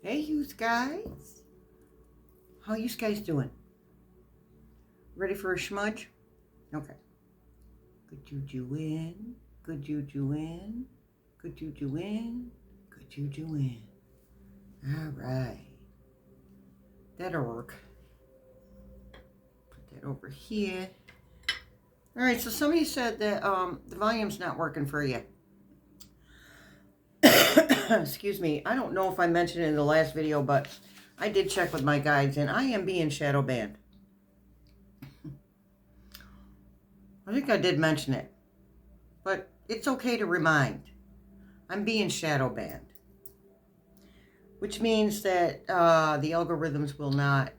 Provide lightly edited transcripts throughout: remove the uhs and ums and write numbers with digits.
Hey, you guys. How you guys doing? Ready for a schmudge? Okay. Good juju in. Good juju in. Good juju in. Good juju in. All right. That'll work. Put that over here. All right, so somebody said that the volume's not working for you. Excuse me. I don't know if I mentioned it in the last video, but I did check with my guides, and I am being shadow banned. I think I did mention it, but it's okay to remind. I'm being shadow banned, which means that the algorithms will not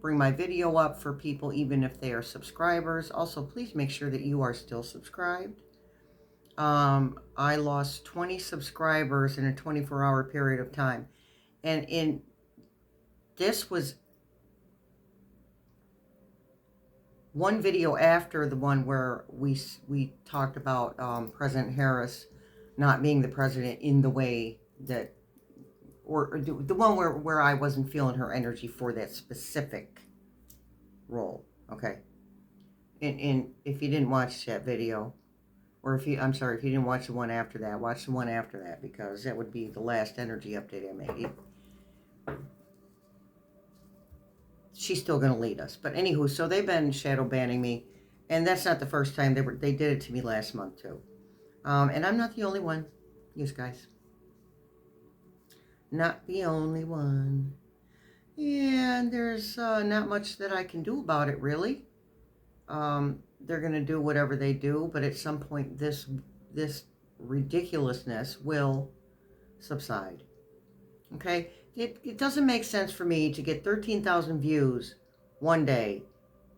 bring my video up for people even if they are subscribers. Also, please make sure that you are still subscribed. I lost 20 subscribers in a 24-hour period of time. And this was one video after the one where we talked about President Harris not being the president in the way that, or the one where I wasn't feeling her energy for that specific role, okay? And if you didn't watch that video, or if you didn't watch the one after that, watch the one after that, because that would be the last energy update I made. She's still going to lead us. But anywho, so they've been shadow banning me, and that's not the first time. They did it to me last month too. And I'm not the only one, you guys. Not the only one. And there's not much that I can do about it, really. They're going to do whatever they do, but at some point this ridiculousness will subside. Okay? It doesn't make sense for me to get 13,000 views one day,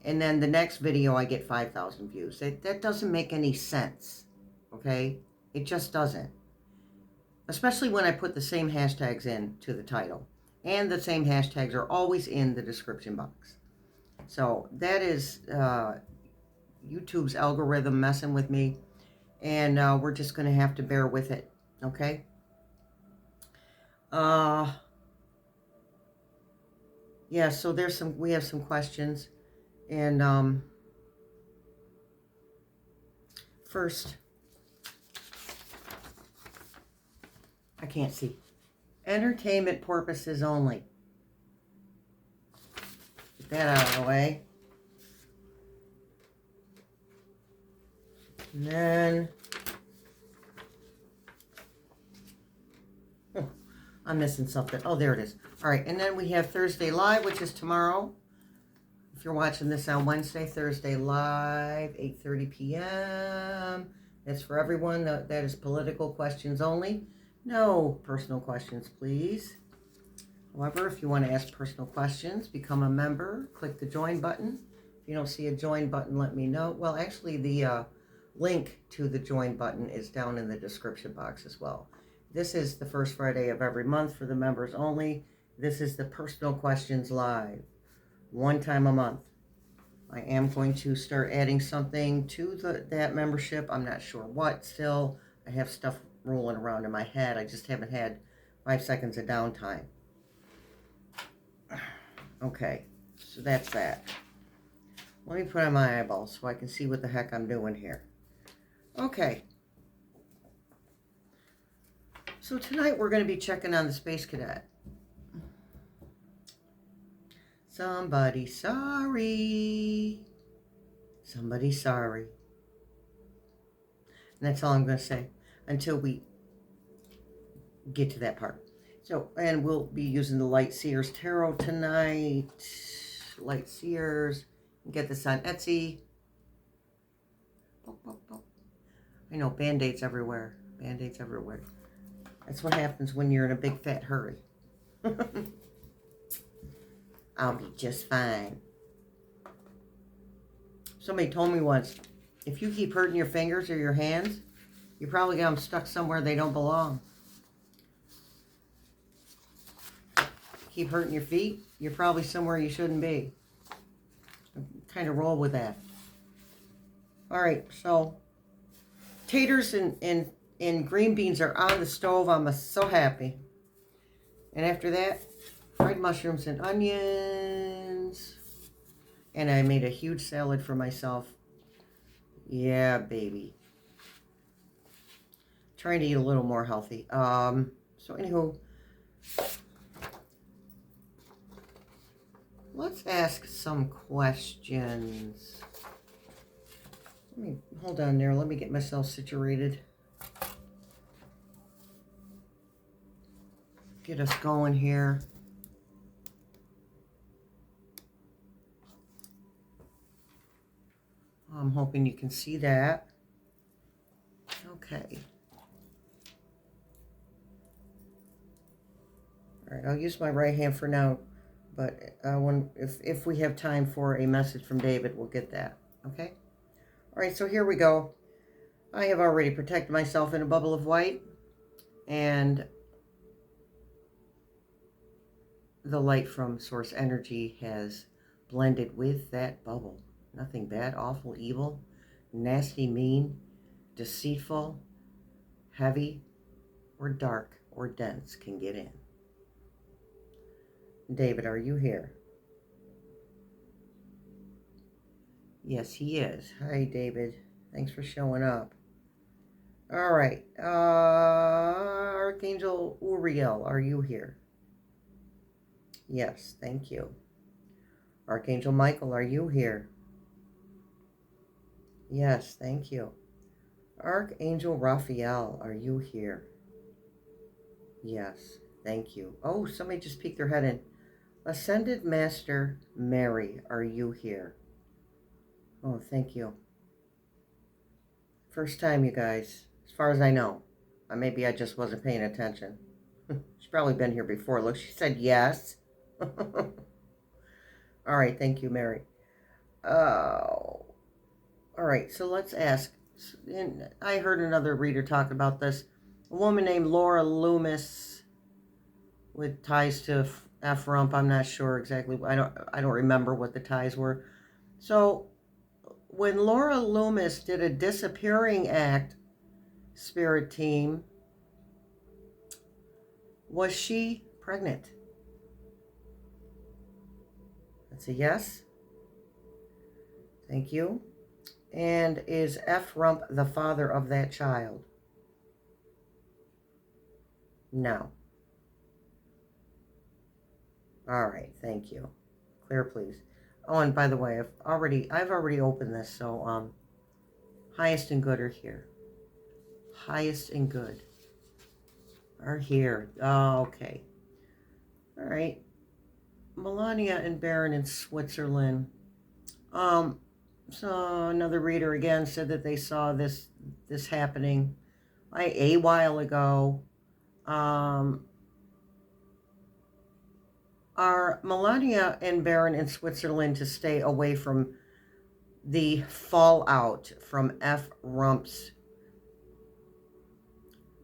and then the next video I get 5,000 views. That doesn't make any sense. Okay? It just doesn't. Especially when I put the same hashtags in to the title. And the same hashtags are always in the description box. So that is YouTube's algorithm messing with me. And we're just going to have to bear with it. Okay? Yeah, so we have some questions. And first, I can't see. Entertainment purposes only. Get that out of the way. And then, I'm missing something. Oh, there it is. All right, and then we have Thursday Live, which is tomorrow. If you're watching this on Wednesday, Thursday Live, 8:30 p.m. That's for everyone. That is political questions only. No personal questions, please. However, if you want to ask personal questions, become a member. Click the join button. If you don't see a join button, let me know. Well, actually, the link to the join button is down in the description box as well. This is the first Friday of every month for the members only. This is the Personal Questions Live. One time a month. I am going to start adding something to that membership. I'm not sure what still. I have stuff rolling around in my head. I just haven't had 5 seconds of downtime. Okay, so that's that. Let me put on my eyeballs so I can see what the heck I'm doing here. Okay. So tonight we're going to be checking on the Space Cadet. Somebody sorry. Somebody sorry. And that's all I'm going to say until we get to that part. So, and we'll be using the Light Seers Tarot tonight. Light Seers. Get this on Etsy. I know, Band-Aids everywhere. Band-Aids everywhere. That's what happens when you're in a big fat hurry. I'll be just fine. Somebody told me once, if you keep hurting your fingers or your hands, you probably got them stuck somewhere they don't belong. Keep hurting your feet, you're probably somewhere you shouldn't be. Kind of roll with that. All right, so taters and green beans are on the stove. I'm so happy. And after that, fried mushrooms and onions. And I made a huge salad for myself. Yeah, baby. Trying to eat a little more healthy. So anywho, let's ask some questions. Hold on there. Let me get myself situated. Get us going here. I'm hoping you can see that. Okay. All right, I'll use my right hand for now, but if we have time for a message from David, we'll get that. Okay. All right, so here we go. I have already protected myself in a bubble of white, and the light from source energy has blended with that bubble. Nothing bad, awful, evil, nasty, mean, deceitful, heavy, or dark, or dense can get in. David, are you here? Yes, he is. Hi, David. Thanks for showing up. All right. Archangel Uriel, are you here? Yes, thank you. Archangel Michael, are you here? Yes, thank you. Archangel Raphael, are you here? Yes, thank you. Oh, somebody just peeked their head in. Ascended Master Mary, are you here? Oh, thank you. First time, you guys, as far as I know. Maybe I just wasn't paying attention. She's probably been here before. Look, she said yes. All right, thank you, Mary. All right, so let's ask. And I heard another reader talk about this. A woman named Laura Loomis with ties to F Rump. I'm not sure exactly. I don't remember what the ties were. So when Laura Loomis did a disappearing act, spirit team, was she pregnant? That's a yes. Thank you. And is F Rump the father of that child? No. All right, thank you. Clear, please. Oh, and by the way, I've already opened this, so highest and good are here. Highest and good are here. Oh, okay. All right. Melania and Baron in Switzerland. So another reader again said that they saw this happening a while ago. Are Melania and Baron in Switzerland to stay away from the fallout from F Rump's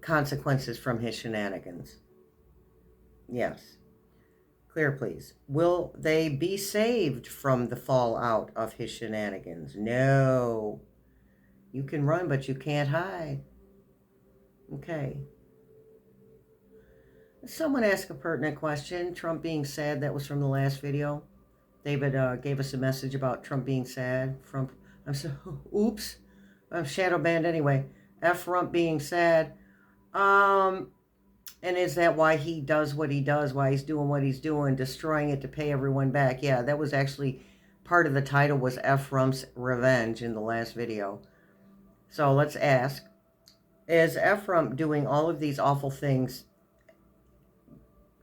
consequences from his shenanigans? Yes. Clear, please. Will they be saved from the fallout of his shenanigans? No. You can run, but you can't hide. Okay. Someone asked a pertinent question. Trump being sad. That was from the last video. David gave us a message about Trump being sad. Oops. I'm shadow banned anyway. F Rump being sad. And is that why he does what he does, why he's doing what he's doing, destroying it to pay everyone back? Yeah, that was actually part of the title was F Rump's Revenge in the last video. So let's ask, is F Rump doing all of these awful things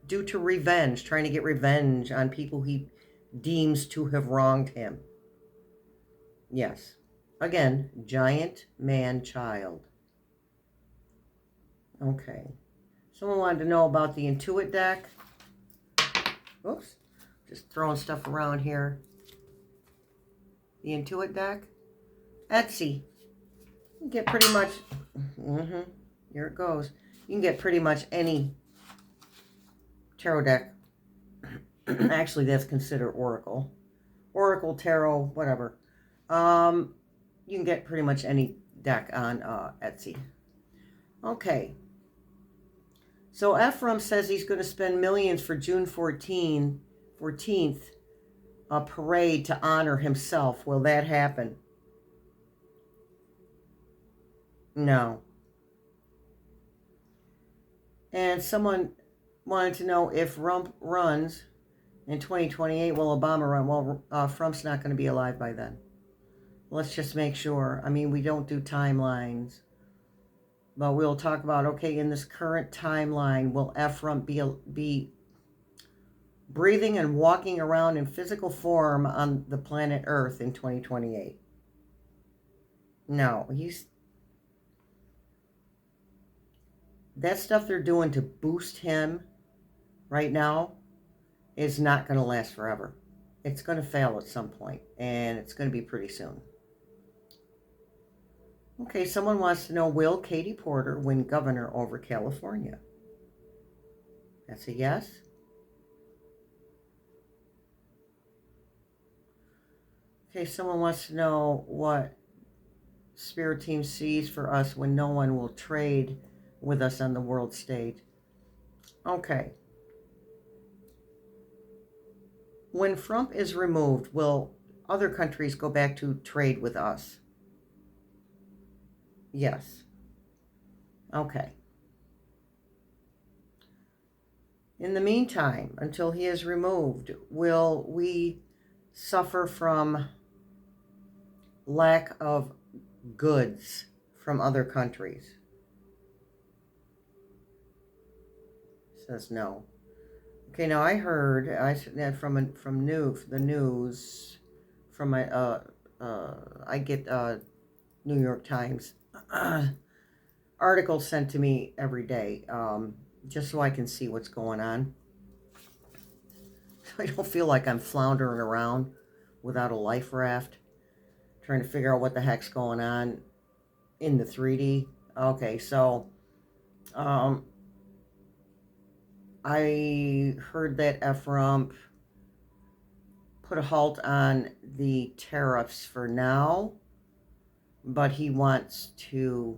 due to revenge, trying to get revenge on people he deems to have wronged him? Yes. Again, giant man child. Okay. Someone wanted to know about the Intuit deck. Oops. Just throwing stuff around here. The Intuit deck. Etsy. You can get pretty much... Here it goes. You can get pretty much any tarot deck. Actually, that's considered Oracle. Oracle, Tarot, whatever. You can get pretty much any deck on Etsy. Okay. So Ephraim says he's going to spend millions for June 14th, a parade to honor himself. Will that happen? No. And someone wanted to know if Rump runs in 2028, will Obama run? Well, Trump's not going to be alive by then. Let's just make sure. I mean, we don't do timelines. But we'll talk about, okay, in this current timeline, will Rump be breathing and walking around in physical form on the planet Earth in 2028? No, that stuff they're doing to boost him right now is not going to last forever. It's going to fail at some point, and it's going to be pretty soon. Okay, someone wants to know, will Katie Porter win governor over California? That's a yes. Okay, someone wants to know what Spirit Team sees for us when no one will trade with us on the world stage. Okay. When Trump is removed, will other countries go back to trade with us? Yes. Okay. In the meantime, until he is removed, will we suffer from lack of goods from other countries? Says no. Okay, now I heard from the news from my I get New York Times articles sent to me every day, just so I can see what's going on. So I don't feel like I'm floundering around without a life raft, trying to figure out what the heck's going on in the 3D. Okay, so I heard that Trump put a halt on the tariffs for now, but he wants to,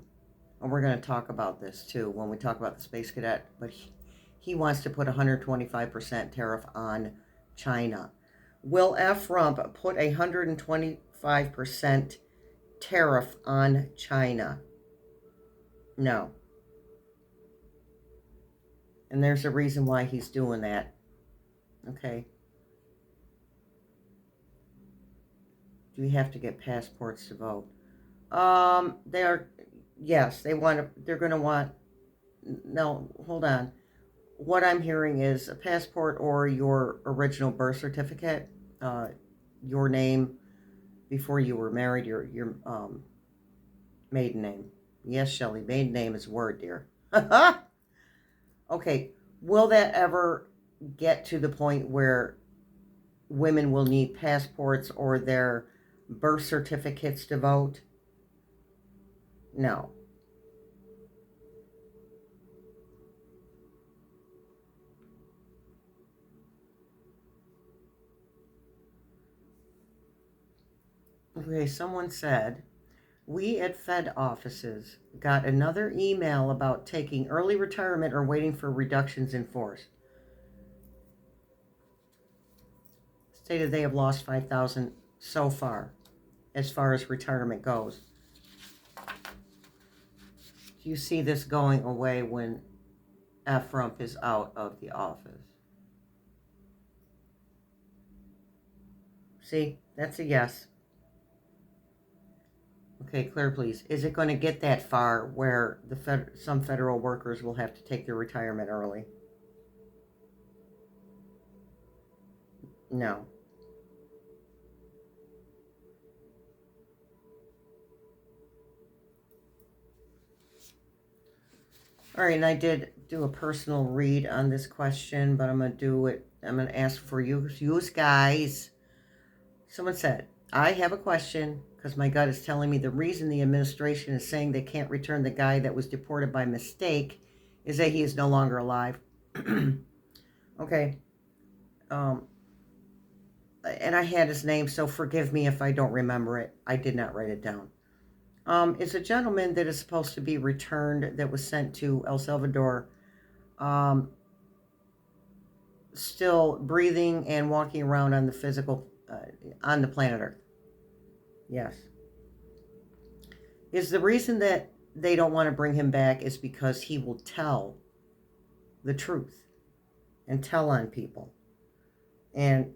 and we're going to talk about this too when we talk about the Space Cadet, but he wants to put 125% tariff on China. Will Trump put 125% tariff on China? No. And there's a reason why he's doing that. Okay. Do we have to get passports to vote? They're going to want, no, hold on. What I'm hearing is a passport or your original birth certificate, your name before you were married, your maiden name. Yes, Shelley, maiden name is a word, dear. Okay, will that ever get to the point where women will need passports or their birth certificates to vote? No. Okay, someone said, we at Fed offices got another email about taking early retirement or waiting for reductions in force. Stated they have lost 5,000 so far as retirement goes. Do you see this going away when Rump is out of the office? See, that's a yes. Okay, Claire, please. Is it going to get that far where some federal workers will have to take their retirement early? No. All right, and I did do a personal read on this question, but I'm going to do it. I'm going to ask for you guys. Someone said, I have a question because my gut is telling me the reason the administration is saying they can't return the guy that was deported by mistake is that he is no longer alive. Okay. And I had his name, so forgive me if I don't remember it. I did not write it down. It's a gentleman that is supposed to be returned that was sent to El Salvador still breathing and walking around on the physical, on the planet Earth. Yes. Is the reason that they don't want to bring him back is because he will tell the truth and tell on people and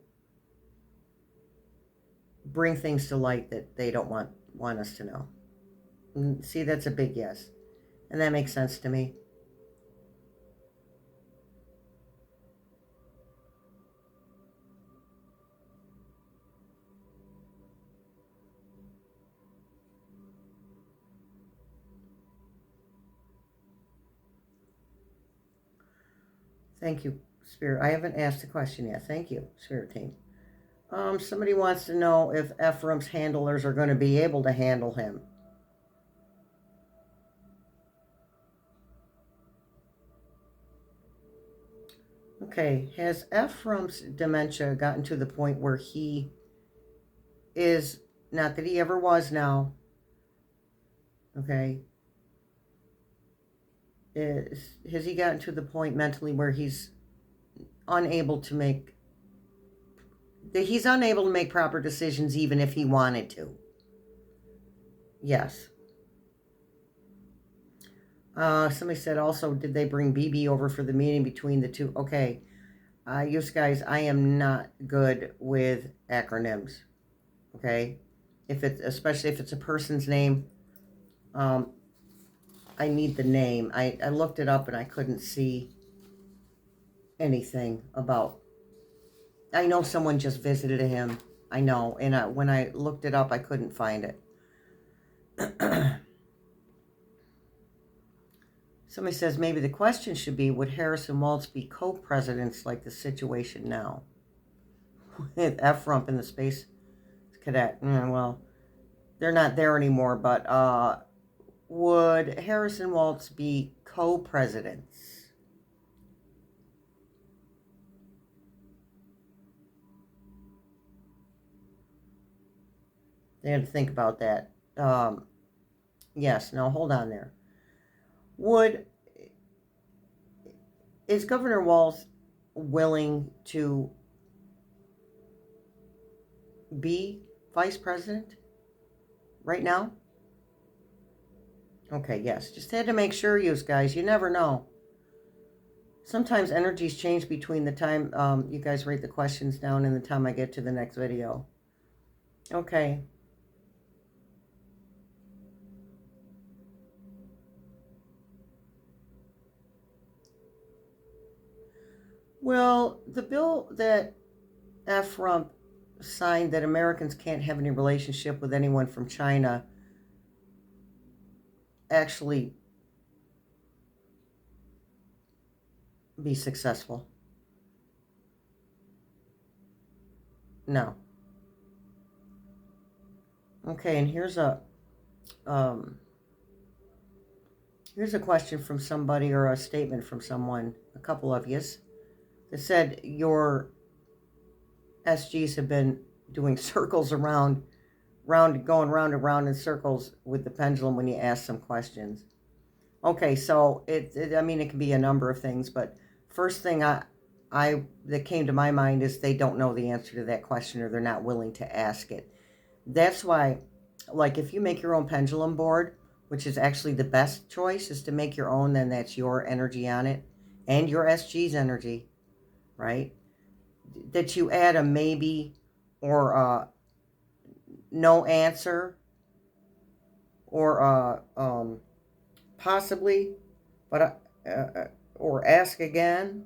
bring things to light that they don't want us to know. And see, that's a big yes. And that makes sense to me. Thank you, Spirit. I haven't asked a question yet. Thank you, Spirit Team. Somebody wants to know if Ephraim's handlers are going to be able to handle him. Okay, has Ephraim's dementia gotten to the point where he is, not that he ever was now, okay, has he gotten to the point mentally where he's unable to make proper decisions even if he wanted to? Yes. Somebody said also, did they bring BB over for the meeting between the two? Okay. You guys, I am not good with acronyms. Okay. Especially if it's a person's name, I need the name. I looked it up and I couldn't see anything about. I know someone just visited him. I know. And when I looked it up, I couldn't find it. Somebody says maybe the question should be, would Harris and Waltz be co-presidents like the situation now? With F-Rump and the Space Cadet. Well, they're not there anymore, but would Harris and Waltz be co-presidents? They had to think about that. Yes, now hold on there. Is Governor Walz willing to be vice president right now? Okay, yes. Just had to make sure, you guys. You never know. Sometimes energies change between the time you guys write the questions down and the time I get to the next video. Okay. Well, the bill that F-Rump signed that Americans can't have any relationship with anyone from China actually be successful? No. Okay, and here's a question from somebody, or a statement from someone, a couple of yous, that said your SGs have been doing circles going round and round in circles with the pendulum when you ask some questions. Okay, so it can be a number of things, but first thing that came to my mind is they don't know the answer to that question, or they're not willing to ask it. That's why, like, if you make your own pendulum board, which is actually the best choice, is to make your own, then that's your energy on it and your SG's energy, right? That you add a maybe or a no answer or possibly, but or ask again.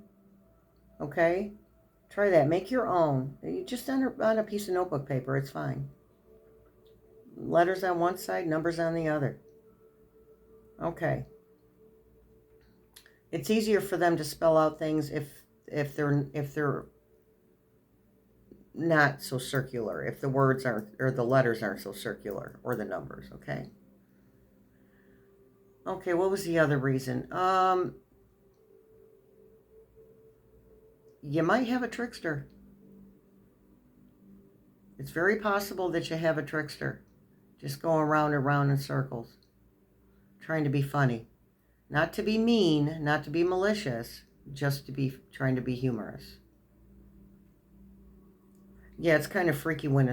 Okay, try that. Make your own. You just on a piece of notebook paper. It's fine. Letters on one side, numbers on the other. Okay. It's easier for them to spell out things if they're not so circular. If the words aren't, or the letters aren't so circular, or the numbers. Okay. Okay. What was the other reason? You might have a trickster. It's very possible that you have a trickster just going round and round in circles, trying to be funny. Not to be mean, not to be malicious, just to be trying to be humorous. Yeah, it's kind of freaky when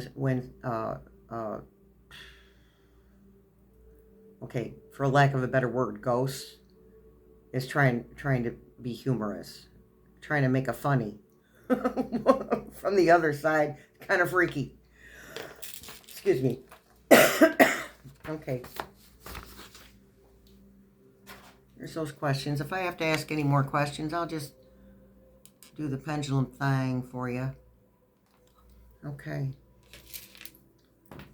okay, for lack of a better word, ghosts is trying to be humorous, trying to make a funny from the other side. Kind of freaky. Excuse me. Okay. Here's those questions. If I have to ask any more questions, I'll just do the pendulum thing for you. Okay.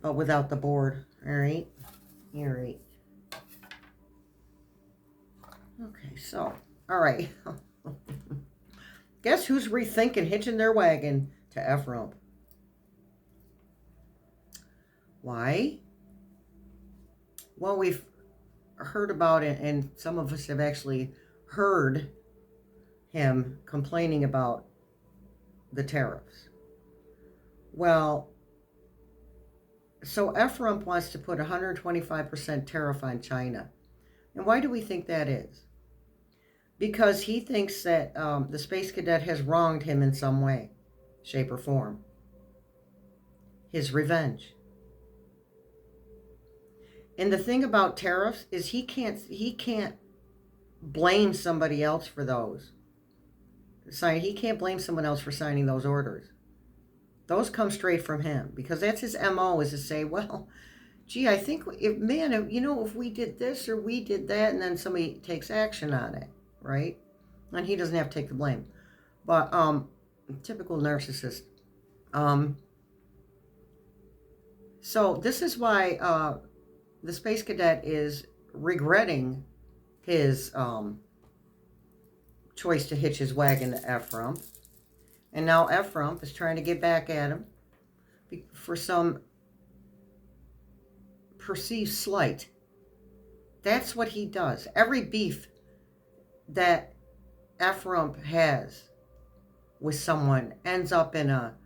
But without the board. All right. All right. Okay, so, all right. Guess who's rethinking hitching their wagon to F-Rump? Why? Well, we've heard about it, and some of us have actually heard him complaining about the tariffs. Well, so F-Rump wants to put 125% tariff on China. And why do we think that is? Because he thinks that the Space Cadet has wronged him in some way, shape, or form. His revenge. And the thing about tariffs is he can't blame somebody else for those. He can't blame someone else for signing those orders. Those come straight from him, because that's his MO, is to say, well, gee, I think if we did this or we did that, and then somebody takes action on it, right? And he doesn't have to take the blame. But typical narcissist. So this is why the Space Cadet is regretting his choice to hitch his wagon to F-Rump. And now F-Rump is trying to get back at him for some perceived slight. That's what he does. Every beef that F-Rump has with someone ends up in a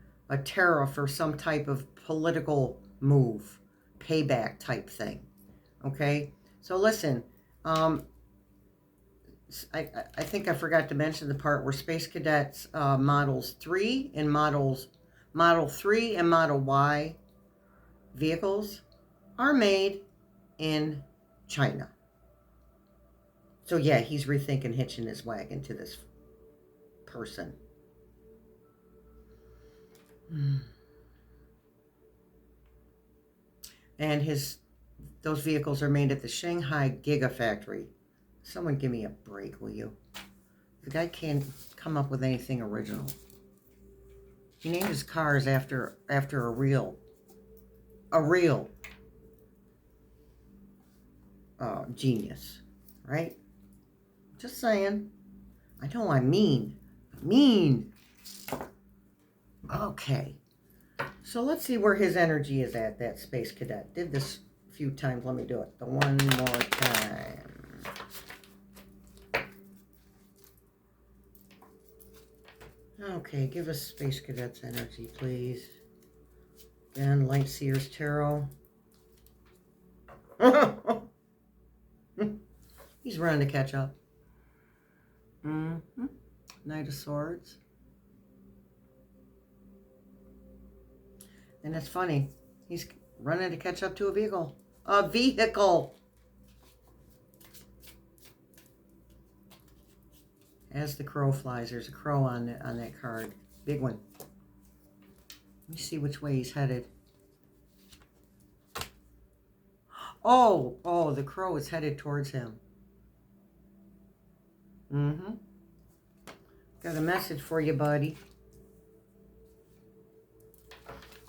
tariff or some type of political move, payback type thing. Okay? So listen, I think I forgot to mention the part where Space Cadets Models 3 and Model 3 and Model Y vehicles are made in China. So yeah, he's rethinking hitching his wagon to this person. And those vehicles are made at the Shanghai Gigafactory. Someone give me a break, will you? The guy can't come up with anything original. He named his cars after a real genius, right? Just saying. I know I'm mean. Okay. So let's see where his energy is at, that Space Cadet. Did this a few times. Let me do it. The one more time. Okay, give us Space Cadet's energy, please. Again, Light Seer's Tarot. He's running to catch up. Knight of Swords. And it's funny. He's running to catch up to a vehicle. A vehicle! As the crow flies, there's a crow on that card. Big one. Let me see which way he's headed. Oh, the crow is headed towards him. Got a message for you, buddy.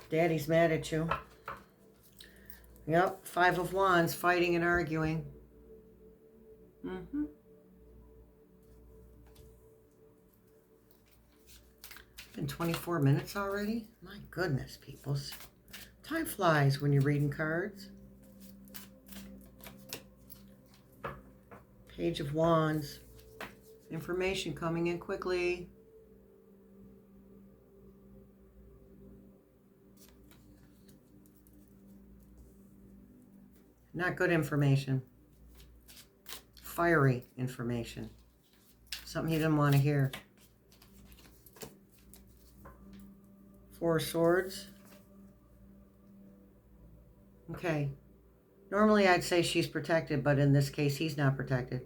Daddy's mad at you. Yep, 5 of Wands, fighting and arguing. Been 24 minutes already? My goodness, peoples. Time flies when you're reading cards. Page of Wands. Information coming in quickly. Not good information. fiery information. Something he didn't want to hear. Four of Swords. Okay. Normally I'd say she's protected, but in this case he's not protected.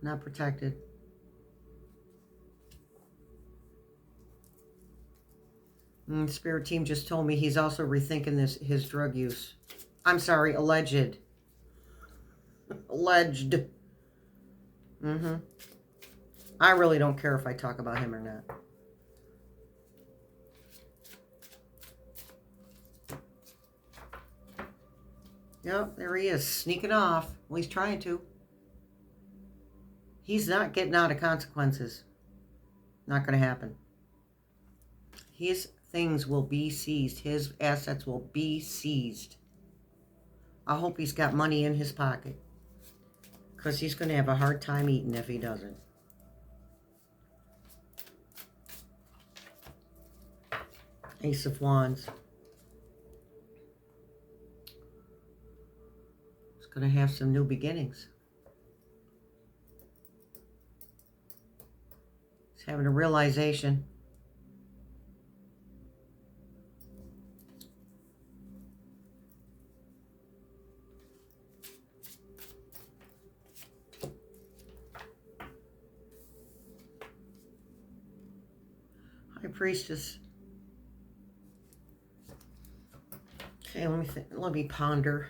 Not protected. Spirit team just told me he's also rethinking his drug use. I'm sorry, alleged. Alleged. I really don't care if I talk about him or not. Yep, there he is, sneaking off. Well, he's trying to. He's not getting out of consequences. Not going to happen. His things will be seized. His assets will be seized. I hope he's got money in his pocket, because he's going to have a hard time eating if he doesn't. Ace of Wands. He's going to have some new beginnings. He's having a realization. High Priestess. Okay, let me think. Let me ponder.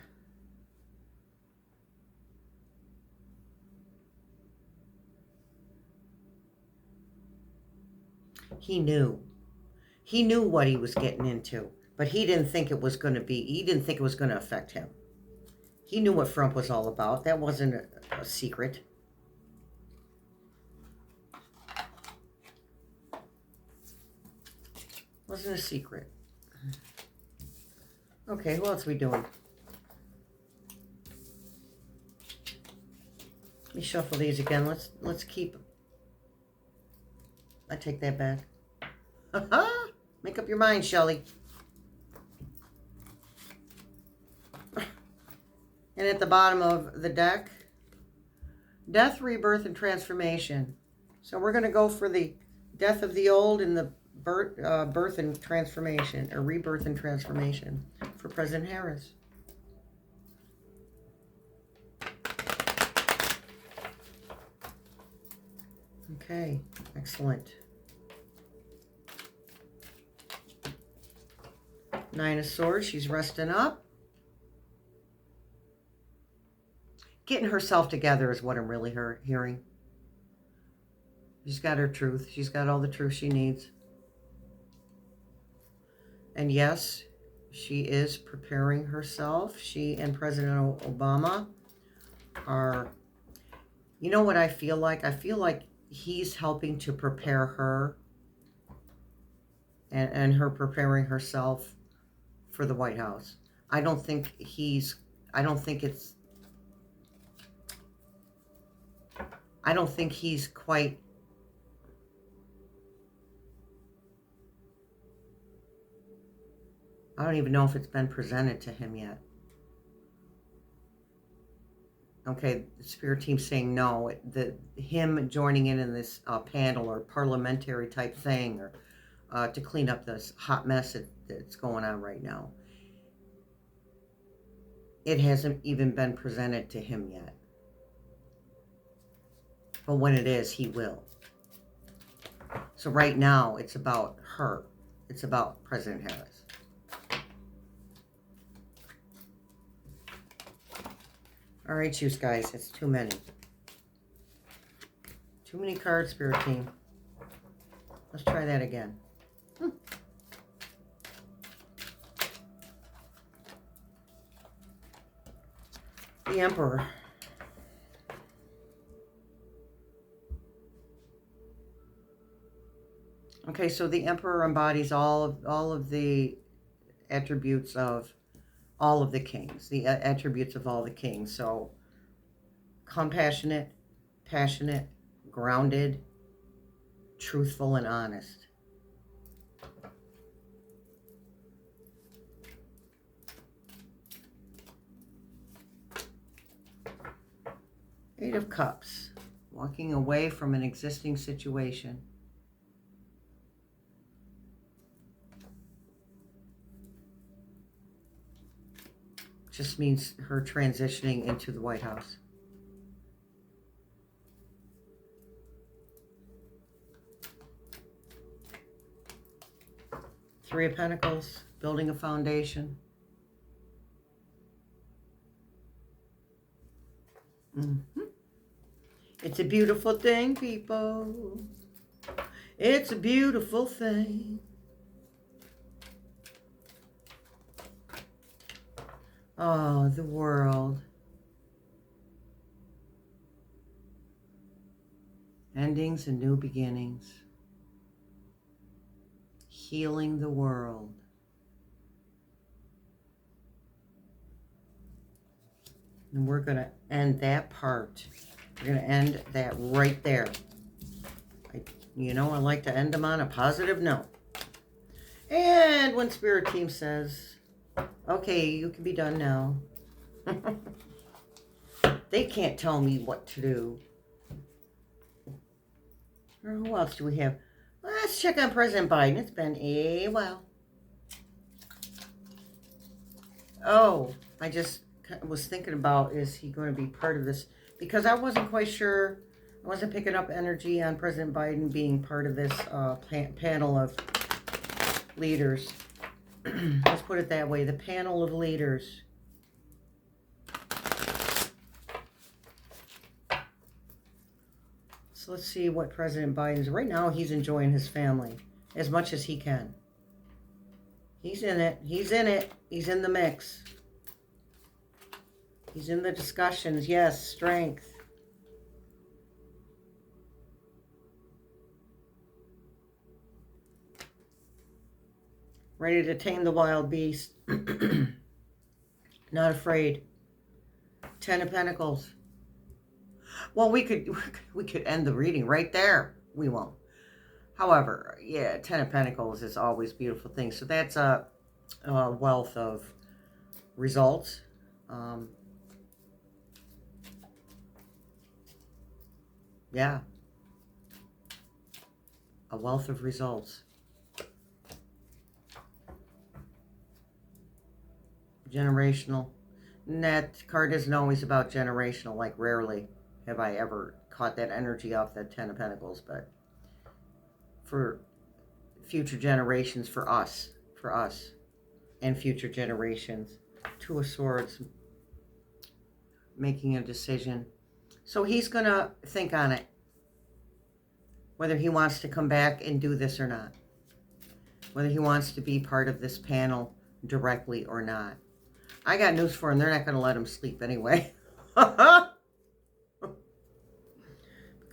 He knew. He knew what he was getting into, but he didn't think it was going to be, he didn't think it was going to affect him. He knew what Frump was all about. That wasn't a secret. Wasn't a secret. Okay, who else are we doing? Let me shuffle these again. Let's keep. I take that back. Make up your mind, Shelley. And at the bottom of the deck, death, rebirth, and transformation. So we're going to go for the death of the old and the birth and transformation, or rebirth and transformation for President Harris. Okay, excellent. Nine of Swords, she's resting up. Getting herself together is what I'm really hearing. She's got her truth. She's got all the truth she needs. And yes, she is preparing herself. She and President Obama are, you know what I feel like? I feel like he's helping to prepare her and her preparing herself for the White House. I don't think he's quite, I don't even know if it's been presented to him yet. Okay, the spirit team's saying no. Him joining in this panel or parliamentary type thing, or to clean up this hot mess that's going on right now. It hasn't even been presented to him yet. But when it is, he will. So right now, it's about her. It's about President Harris. All right, you guys, it's too many. Too many cards, spirit team. Let's try that again. The Emperor. Okay, so the Emperor embodies all of the attributes of all of the kings, the attributes of all the kings. So compassionate, passionate, grounded, truthful, and honest. Knight of Cups. Walking away from an existing situation. Just means her transitioning into the White House. Three of Pentacles, building a foundation. It's a beautiful thing, people. It's a beautiful thing. Oh, the world. Endings and new beginnings. Healing the world. And we're going to end that part. We're going to end that right there. I like to end them on a positive note. And when Spirit Team says, okay, you can be done now. They can't tell me what to do. Or who else do we have? Let's check on President Biden. It's been a while. Oh, I just was thinking about, is he going to be part of this? Because I wasn't quite sure. I wasn't picking up energy on President Biden being part of this panel of leaders. Let's put it that way. The panel of leaders. So let's see what President Biden's... Right now, he's enjoying his family as much as he can. He's in it. He's in it. He's in the mix. He's in the discussions. Yes, strength. Ready to tame the wild beast. Not afraid. 10 of Pentacles. Well, we could end the reading right there. We won't. However, yeah, 10 of Pentacles is always a beautiful thing. So that's a wealth of results. Yeah. A wealth of results. Generational. And that card isn't always about generational, like rarely have I ever caught that energy off that 10 of Pentacles, but for future generations, for us, and future generations. 2 of Swords, making a decision. So he's going to think on it, whether he wants to come back and do this or not, whether he wants to be part of this panel directly or not. I got news for him. They're not going to let him sleep anyway.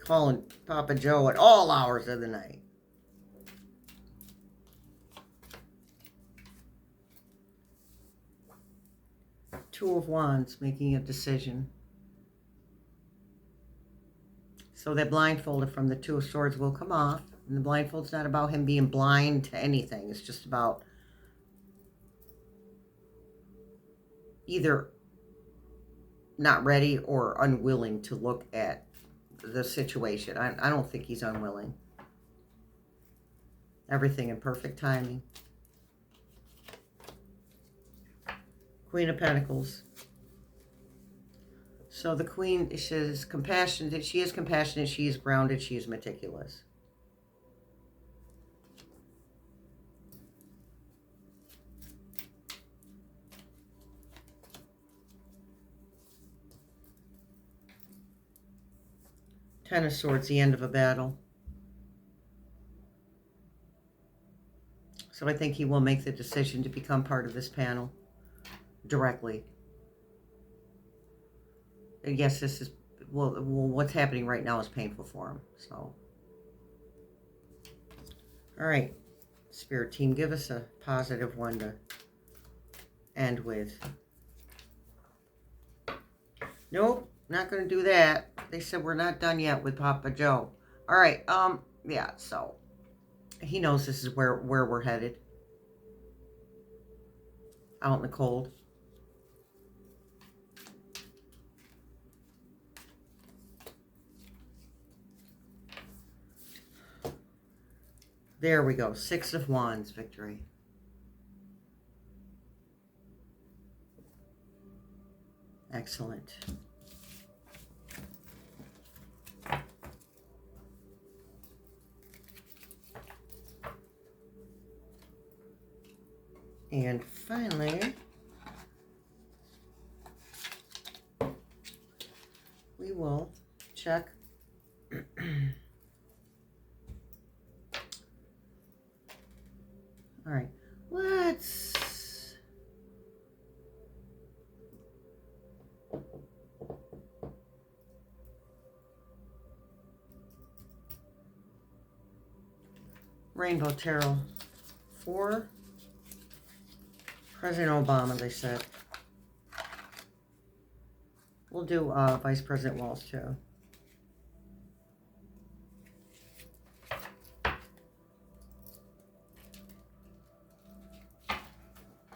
Calling Papa Joe at all hours of the night. Two of Wands, making a decision. So that blindfolded from the 2 of Swords will come off. And the blindfold's not about him being blind to anything. It's just about either not ready or unwilling to look at the situation. I don't think he's unwilling. Everything in perfect timing. Queen of Pentacles. So the Queen is compassionate. She is compassionate. She is grounded. She is meticulous. Ten of Swords, the end of a battle. So I think he will make the decision to become part of this panel directly. And yes, this is, well, what's happening right now is painful for him. So, all right, Spirit Team, give us a positive one to end with. Nope. Not going to do that. They said we're not done yet with Papa Joe. All right. Yeah, so he knows this is where we're headed. Out in the cold. There we go. 6 of Wands, victory. Excellent. And finally, we will check all right, let's Rainbow Tarot for President Obama, they said. We'll do Vice President Waltz too.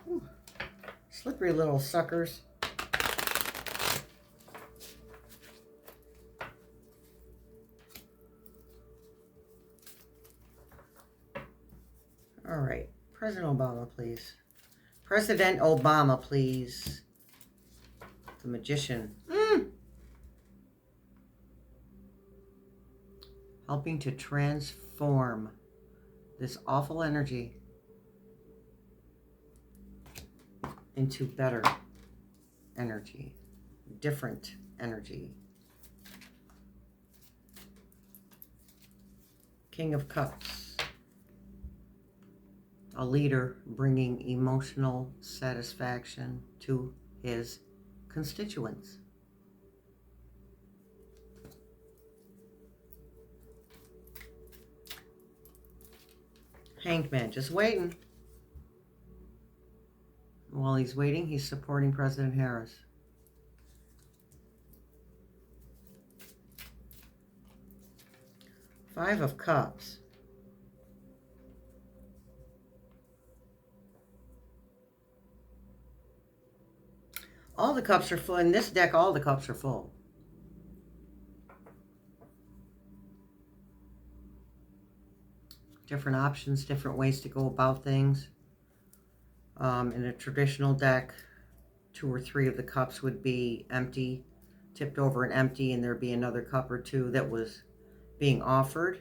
Ooh, slippery little suckers. All right, President Obama, please. President Obama, please. The Magician. Helping to transform this awful energy into better energy, different energy. King of Cups. A leader bringing emotional satisfaction to his constituents. Hanged Man, just waiting. While he's waiting, he's supporting President Harris. Five of Cups. All the cups are full. In this deck, all the cups are full. Different options, different ways to go about things. In a traditional deck, 2 or 3 of the cups would be empty, tipped over and empty, and there'd be another cup or 2 that was being offered.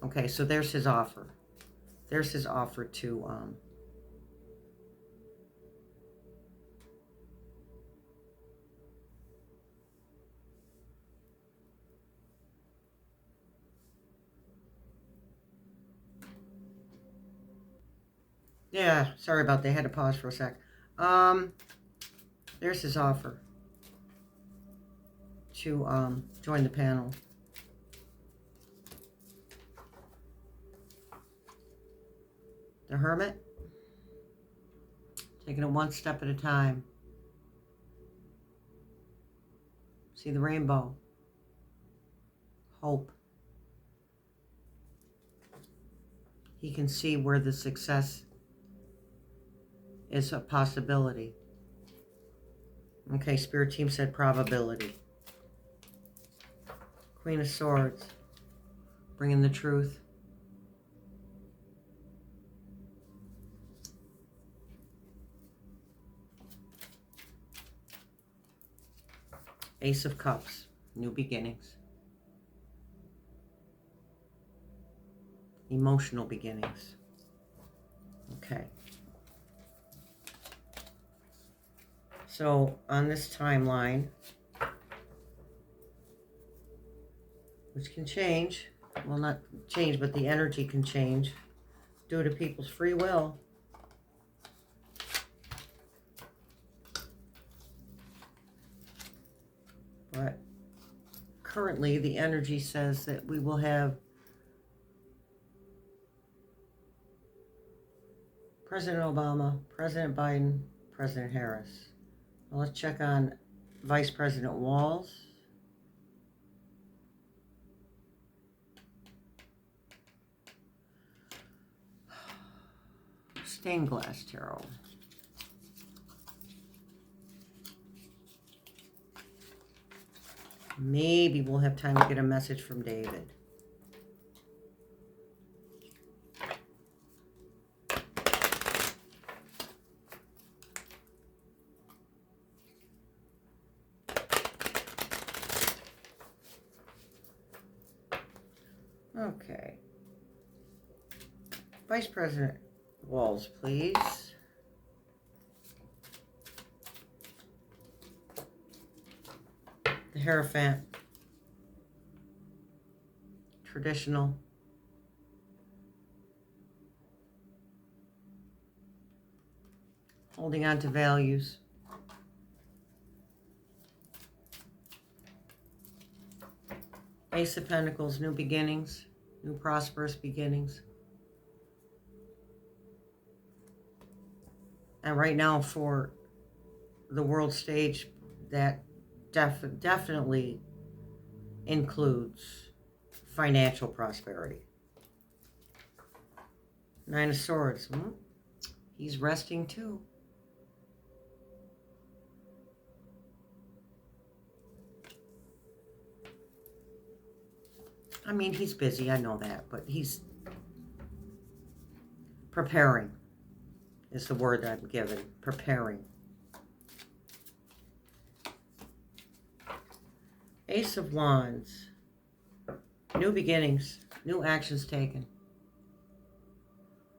Okay, so there's his offer. There's his offer to yeah, sorry about that. I had to pause for a sec. There's his offer to join the panel. The Hermit, taking it one step at a time. See the rainbow. Hope. He can see where the success is a possibility. Okay, Spirit Team said probability. Queen of Swords, bringing the truth. Ace of Cups, new beginnings. Emotional beginnings. Okay. So on this timeline, which can change, well, not change, but the energy can change due to people's free will. But currently the energy says that we will have President Obama, President Biden, President Harris. Well, let's check on Vice President Walz. Stained Glass Tarot. Maybe we'll have time to get a message from David. Okay. Vice President Walz, please. The Hierophant. Traditional. Holding on to values. Ace of Pentacles, new beginnings, new prosperous beginnings. And right now for the world stage, that definitely includes financial prosperity. Nine of Swords. He's resting too. I mean, he's busy, I know that, but he's preparing is the word that I'm given. Preparing. Ace of Wands. New beginnings, new actions taken.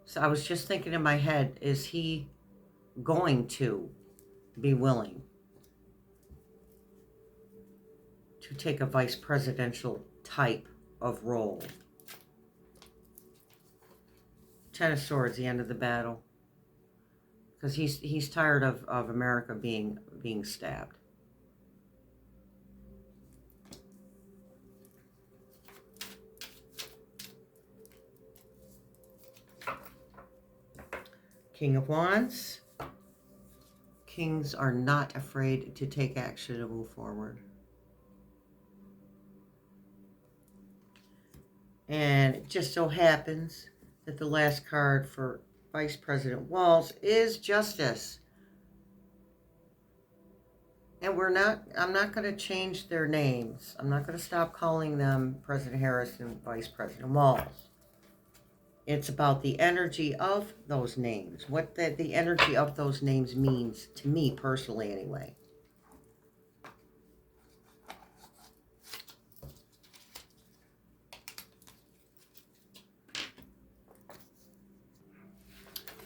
So I was just thinking in my head, is he going to be willing to take a vice presidential type of role? Ten of Swords, the end of the battle. Because he's tired of America being stabbed. King of Wands. Kings are not afraid to take action and move forward. And it just so happens that the last card for Vice President Waltz is Justice. And I'm not going to change their names. I'm not going to stop calling them President Harris and Vice President Waltz. It's about the energy of those names. What the energy of those names means to me personally anyway.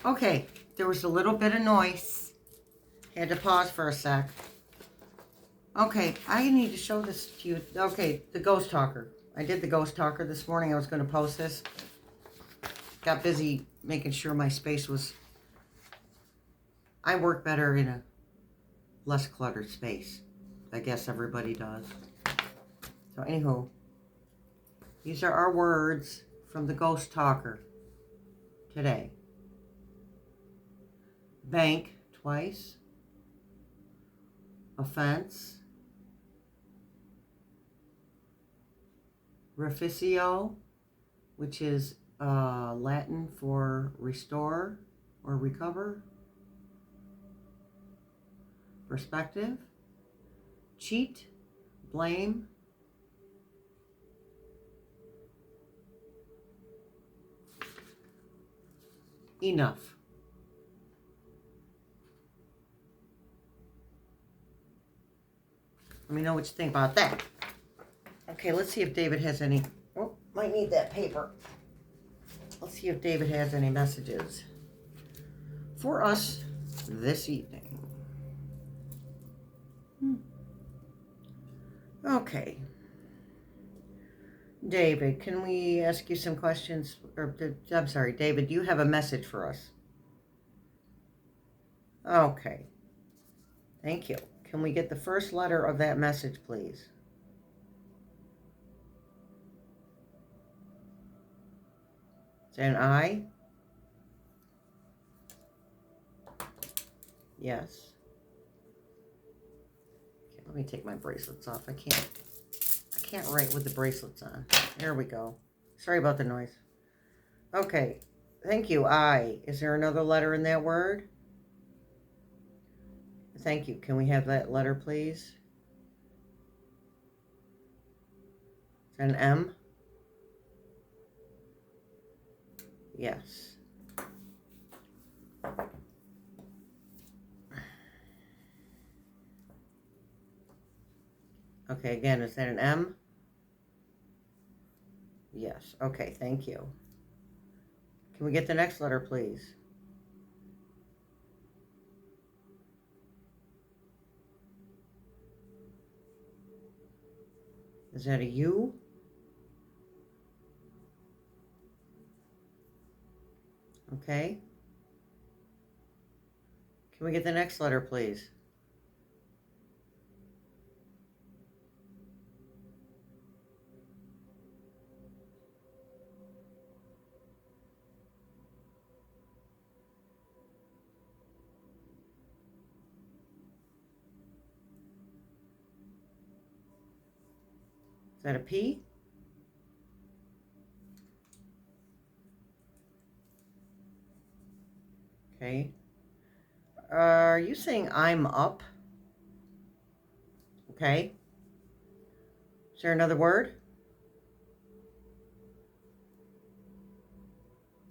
Okay, there was a little bit of noise. Had to pause for a sec. Okay, I need to show this to you. Okay, the Ghost Talker. I did the Ghost Talker this morning. I was going to post this. Got busy making sure my space was... I work better in a less cluttered space. I guess everybody does. So anywho, these are our words from the Ghost Talker today. Bank, twice. Offense. Reficio, which is Latin for restore or recover. Perspective. Cheat. Blame. Enough. Let me know what you think about that. Okay, let's see if David has any... Oh, might need that paper. Let's see if David has any messages for us this evening. Okay. David, can we ask you some questions? I'm sorry, David, do you have a message for us? Okay. Thank you. Can we get the first letter of that message, please? Is that an I? Yes. Okay, let me take my bracelets off. I can't write with the bracelets on. There we go. Sorry about the noise. Okay. Thank you. I. Is there another letter in that word? Thank you. Can we have that letter, please? Is that an M? Yes. Okay, again, is that an M? Yes. Okay, thank you. Can we get the next letter, please? Is that a U? Okay. Can we get the next letter, please? Is that a P? Okay. Are you saying I'm up? Okay. Is there another word?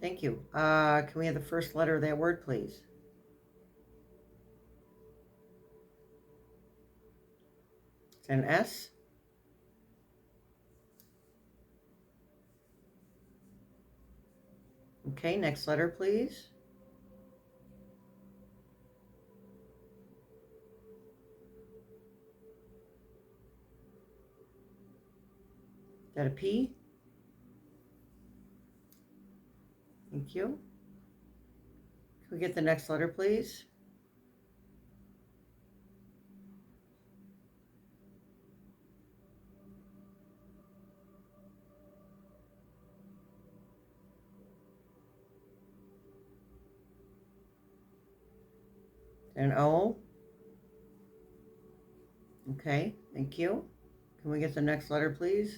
Thank you. Can we have the first letter of that word, please? Is that an S? Okay, next letter, please. Is that a P? Thank you. Can we get the next letter, please? An O? Okay, thank you. Can we get the next letter, please?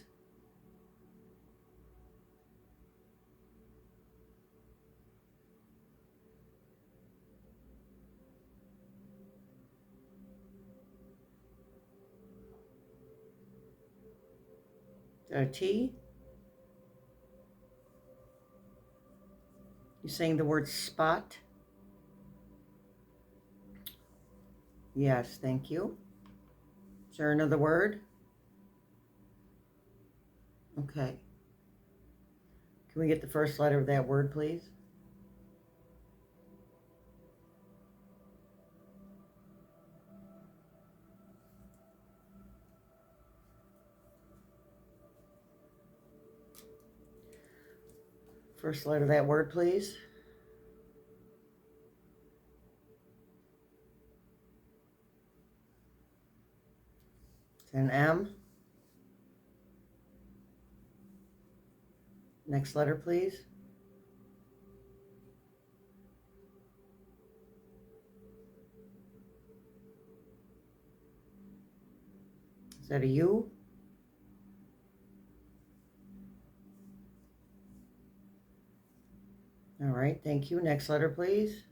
Is that a T? You saying the word spot? Yes, thank you. Is there another word? Okay. Can we get the first letter of that word, please? First letter of that word, please. It's an M. Next letter, please. Is that a U? All right, thank you. Next letter, please.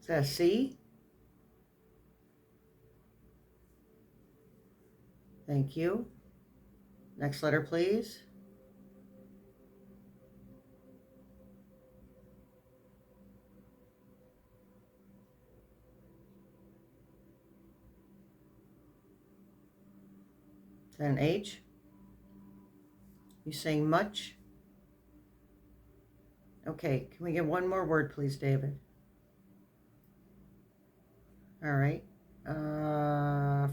Is that a C? Thank you. Next letter, please. Is that an H? You saying much? Okay, can we get one more word, please, David? All right.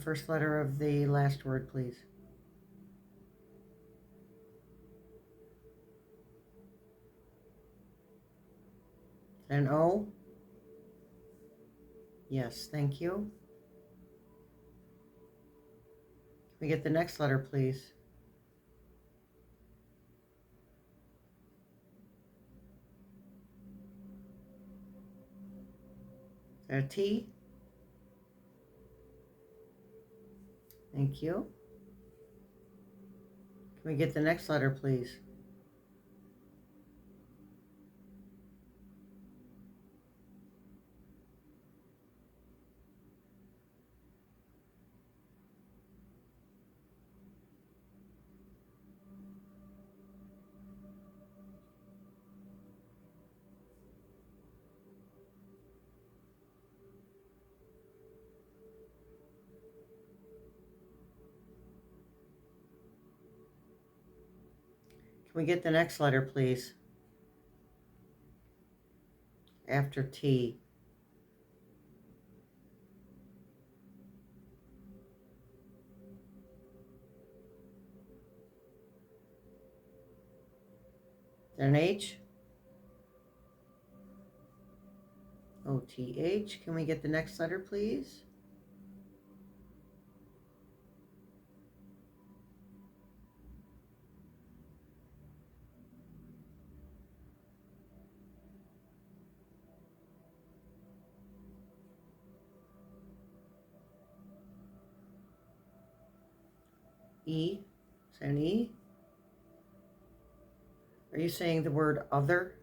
First letter of the last word, please. An O? Yes, thank you. Can we get the next letter, please? Is that a T? Thank you. Can we get the next letter, please? we get the next letter, please? After T. An H? O-T-H. Can we get the next letter, please? E? Is that an E? Are you saying the word other?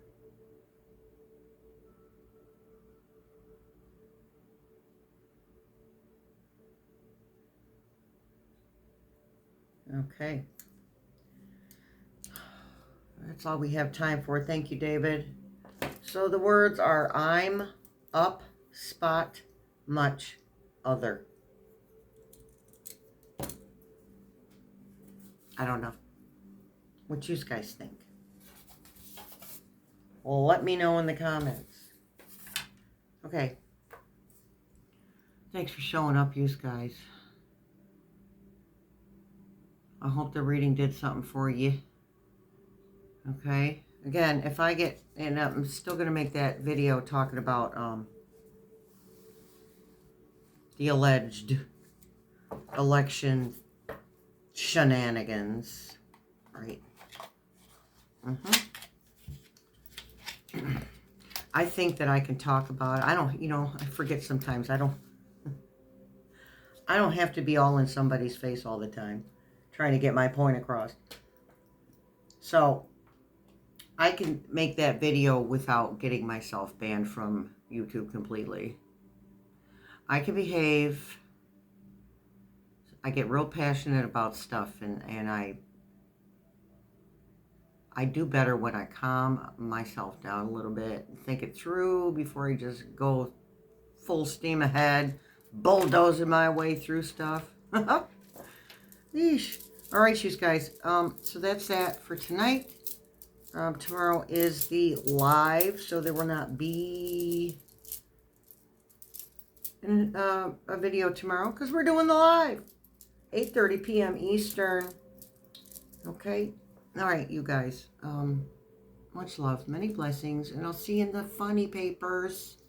Okay. That's all we have time for. Thank you, David. So the words are I'm, up, spot, much, other. I don't know. What you guys think? Well, let me know in the comments. Okay. Thanks for showing up, you guys. I hope the reading did something for you. Okay. Again, if I get, and I'm still going to make that video talking about the alleged election shenanigans. Right. I think that I can talk about it. I don't, I forget sometimes. I don't have to be all in somebody's face all the time trying to get my point across. So I can make that video without getting myself banned from YouTube completely. I can behave. I get real passionate about stuff, and I do better when I calm myself down a little bit, think it through before I just go full steam ahead, bulldozing my way through stuff. Yeesh. All right, you guys. So that's that for tonight. Tomorrow is the live, so there will not be a video tomorrow because we're doing the live. 8:30 p.m. Eastern. Okay. All right, you guys. Much love, many blessings, and I'll see you in the funny papers.